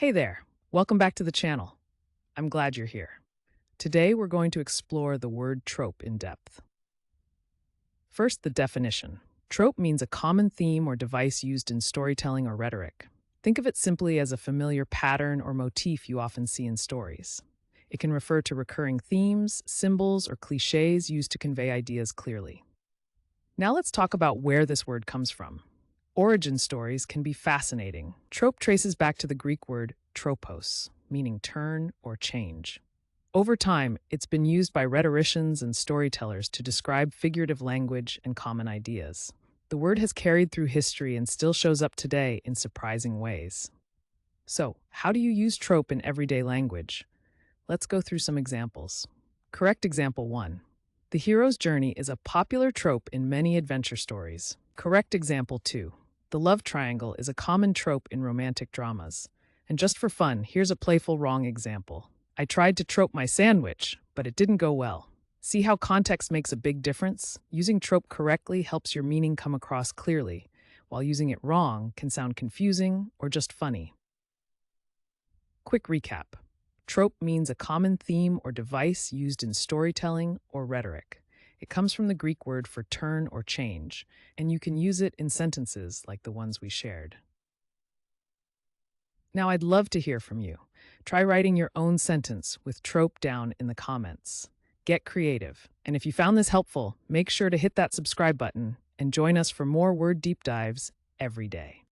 Hey there, welcome back to the channel. I'm glad you're here. Today we're going to explore the word trope in depth. First, the definition. Trope means a common theme or device used in storytelling or rhetoric. Think of it simply as a familiar pattern or motif you often see in stories. It can refer to recurring themes, symbols, or cliches used to convey ideas clearly. Now let's talk about where this word comes from. Origin stories can be fascinating. Trope traces back to the Greek word tropos, meaning turn or change. Over time, it's been used by rhetoricians and storytellers to describe figurative language and common ideas. The word has carried through history and still shows up today in surprising ways. So, how do you use trope in everyday language? Let's go through some examples. Correct example 1. The hero's journey is a popular trope in many adventure stories. Correct example 2. The love triangle is a common trope in romantic dramas. And just for fun, here's a playful wrong example. I tried to trope my sandwich, but it didn't go well. See how context makes a big difference? Using trope correctly helps your meaning come across clearly, while using it wrong can sound confusing or just funny. Quick recap. Trope means a common theme or device used in storytelling or rhetoric. It comes from the Greek word for turn or change, and you can use it in sentences like the ones we shared. Now, I'd love to hear from you. Try writing your own sentence with trope down in the comments. Get creative. And if you found this helpful, make sure to hit that subscribe button and join us for more word deep dives every day.